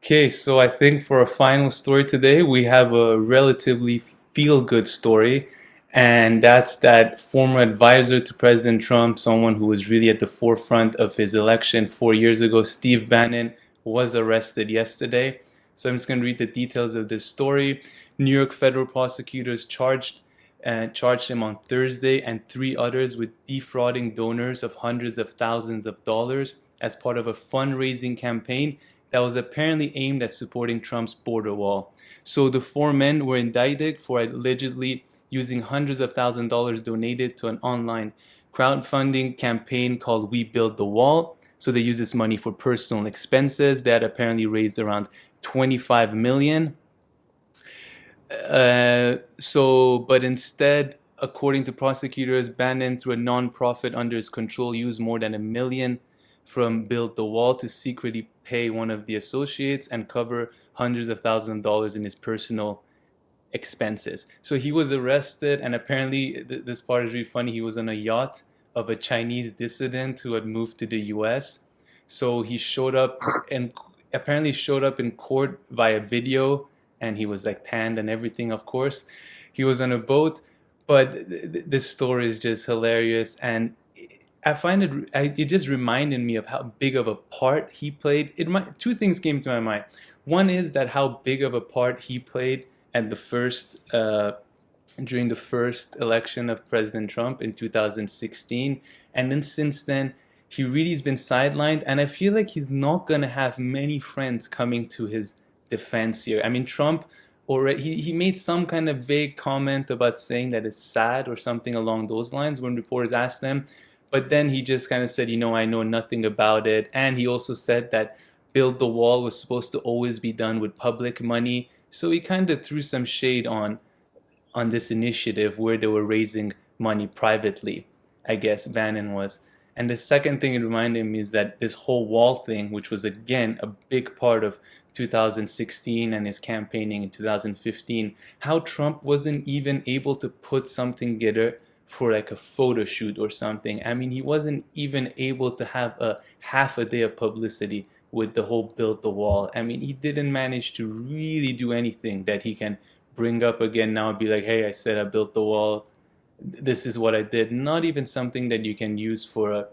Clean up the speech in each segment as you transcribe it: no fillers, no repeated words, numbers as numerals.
Okay, so I think for our final story today, we have a relatively feel-good story, and that's that former advisor to President Trump, someone who was really at the forefront of his election 4 years ago, Steve Bannon, was arrested yesterday. So I'm just going to read the details of this story. New York federal prosecutors charged him on Thursday and three others with defrauding donors of hundreds of thousands of dollars as part of a fundraising campaign that was apparently aimed at supporting Trump's border wall. So the four men were indicted for allegedly using hundreds of thousands of dollars donated to an online crowdfunding campaign called We Build the Wall. So they used this money for personal expenses that apparently raised around 25 million. But instead, according to prosecutors, Bannon, through a non-profit under his control, used more than $1 million from Build the Wall to secretly pay one of the associates and cover hundreds of thousands of dollars in his personal expenses. So he was arrested, and apparently, this part is really funny. He was on a yacht of a Chinese dissident who had moved to the U.S. So he showed up and apparently showed up in court via video, and he was like tanned and everything, of course. He was on a boat, but this story is just hilarious, and I find it just reminded me of how big of a part he played. Two things came to my mind. One is that how big of a part he played at the first during the first election of President Trump in 2016, and then since then he really has been sidelined, and I feel like he's not gonna have many friends coming to his defense here. I mean, Trump already he made some kind of vague comment about saying that it's sad or something along those lines when reporters asked them, but then he just kind of said, I know nothing about it, and he also said that Build the Wall was supposed to always be done with public money. So he kind of threw some shade on this initiative where they were raising money privately, I guess Bannon was. And the second thing it reminded me is that this whole wall thing, which was again a big part of 2016 and his campaigning in 2015, how Trump wasn't even able to put something together for like a photo shoot or something. I mean, he wasn't even able to have a half a day of publicity with the whole Build the Wall. I mean, he didn't manage to really do anything that he can bring up again now and be like, hey, I said I built the wall. This is what I did. Not even something that you can use for a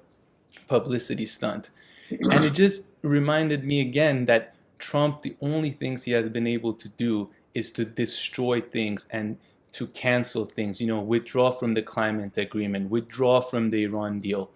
publicity stunt. And it just reminded me again that Trump, the only things he has been able to do is to destroy things and to cancel things, withdraw from the climate agreement, withdraw from the Iran deal.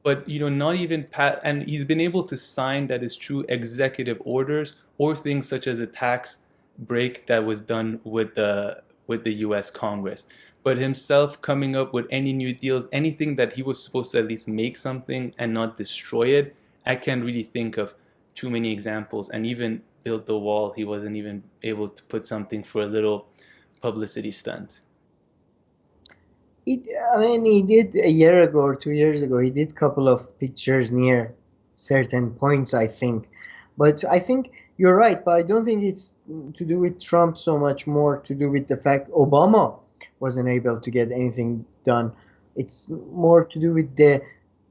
But, not even, and he's been able to sign, that is true, executive orders or things such as a tax break that was done with the US Congress. But himself coming up with any new deals, anything that he was supposed to at least make something and not destroy it, I can't really think of too many examples. And even Build the Wall, he wasn't even able to put something for a little publicity stunt. He did a year ago or 2 years ago, he did a couple of pictures near certain points, I think. But I think you're right, but I don't think it's to do with Trump so much, more to do with the fact Obama wasn't able to get anything done. It's more to do with the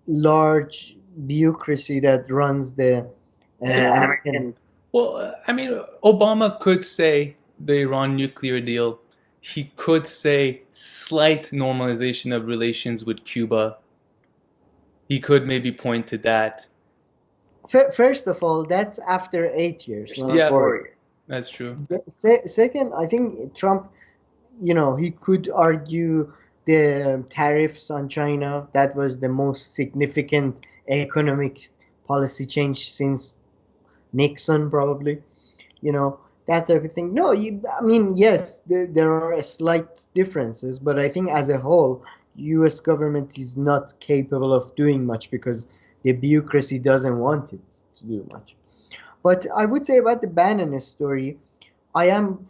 large bureaucracy that runs the American. Well, I mean, Obama could say the Iran nuclear deal. He could say slight normalization of relations with Cuba. He could maybe point to that. First of all, that's after 8 years, not Yeah, 4 years. that's true. Second, I think Trump, he could argue the tariffs on China. That was the most significant economic policy change since Nixon, probably. That type of thing. No, I mean, yes, there are slight differences, but I think as a whole, U.S. government is not capable of doing much because the bureaucracy doesn't want it to do much. But I would say about the Bannon story, I am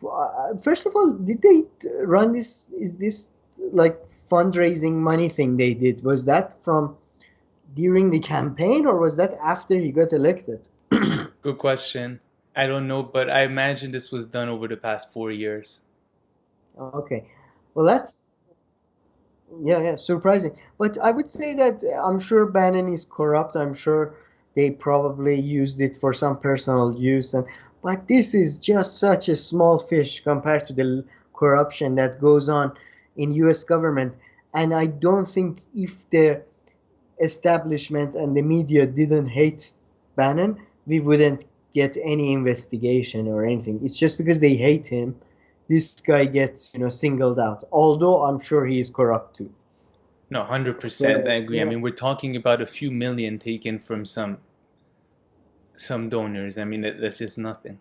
first of all, did they run this? Is this like fundraising money thing they did? Was that from during the campaign or was that after he got elected? Good question. I don't know, but I imagine this was done over the past 4 years. Okay, well that's yeah, surprising. But I would say that I'm sure Bannon is corrupt. I'm sure they probably used it for some personal use. But this is just such a small fish compared to the corruption that goes on in US government. And I don't think if the establishment and the media didn't hate Bannon, we wouldn't get any investigation or anything. It's just because they hate him, this guy gets, singled out. Although I'm sure he is corrupt too. No, 100%. I So agree. I mean, we're talking about a few million taken from some donors. I mean, that's just nothing.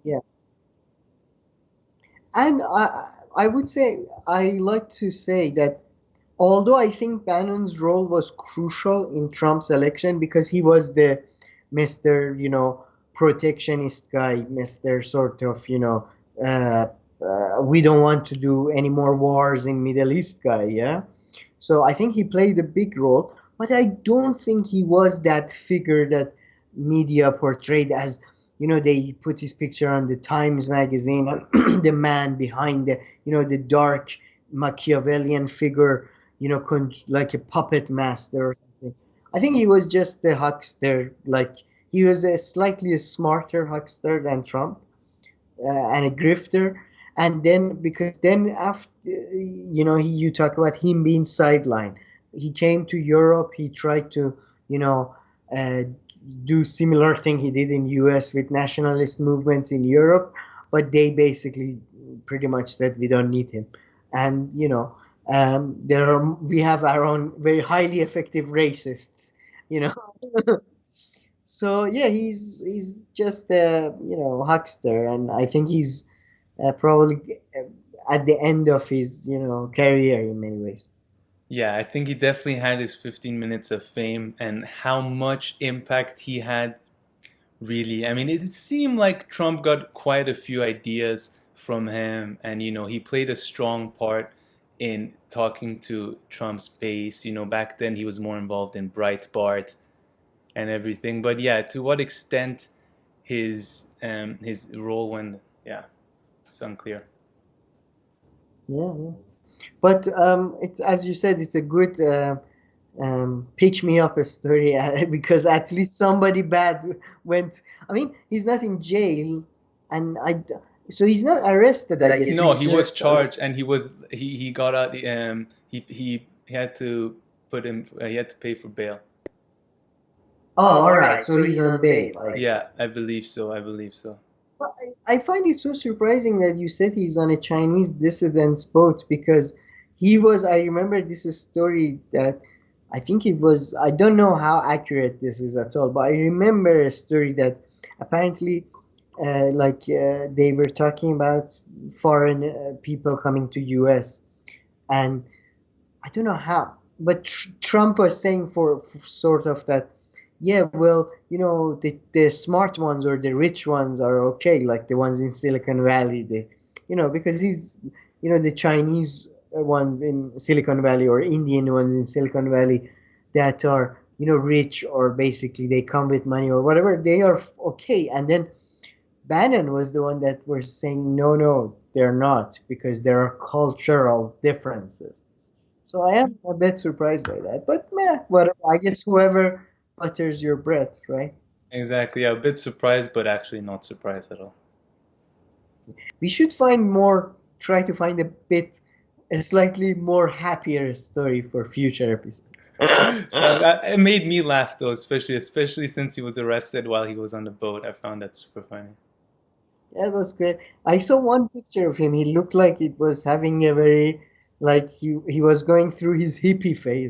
yeah. And I would say, I like to say that although I think Bannon's role was crucial in Trump's election because he was the Mr., protectionist guy, Mr. sort of, uh, we don't want to do any more wars in Middle East guy, yeah? So I think he played a big role, but I don't think he was that figure that media portrayed as, they put his picture on the Times magazine, the man behind the dark Machiavellian figure, like a puppet master or something. I think he was just a huckster, like he was a slightly smarter huckster than Trump, and a grifter. And then because then after you talk about him being sidelined, he came to Europe. He tried to uh, do similar thing he did in U.S. with nationalist movements in Europe, but they basically pretty much said we don't need him. And we have our own very highly effective racists. You know, so yeah, he's just a huckster, and I think he's probably at the end of his career in many ways. Yeah, I think he definitely had his 15 minutes of fame and how much impact he had, really. I mean, it seemed like Trump got quite a few ideas from him, and he played a strong part in talking to Trump's base. Back then he was more involved in Breitbart and everything. But yeah, to what extent his role when yeah, it's unclear. Yeah, yeah. But it's as you said, it's a good pick me up story because at least somebody bad went. I mean, he's not in jail, and so he's not arrested. I guess No, he's he was just. charged and he got out. He had to he had to pay for bail. Oh, all right. So he's on bail, I see. Yeah, I believe so. I believe so. But I find it so surprising that you said he's on a Chinese dissident's boat because he was. I remember this story that I think it was. I don't know how accurate this is at all, but I remember a story that apparently, they were talking about foreign people coming to U.S. and I don't know how, but Trump was saying for sort of that, yeah, well, the smart ones or the rich ones are okay, like the ones in Silicon Valley, because the Chinese ones in Silicon Valley or Indian ones in Silicon Valley that are, rich or basically they come with money or whatever, they are okay. And then Bannon was the one that was saying, no, no, they're not because there are cultural differences. So I am a bit surprised by that, but meh, whatever. I guess whoever butters your bread, right? Exactly. Yeah, a bit surprised, but actually not surprised at all. We should try to find a slightly more happier story for future episodes. It made me laugh though, especially since he was arrested while he was on the boat. I found that super funny. That was good. I saw one picture of him. He looked like it was having a very, like he was going through his hippie phase.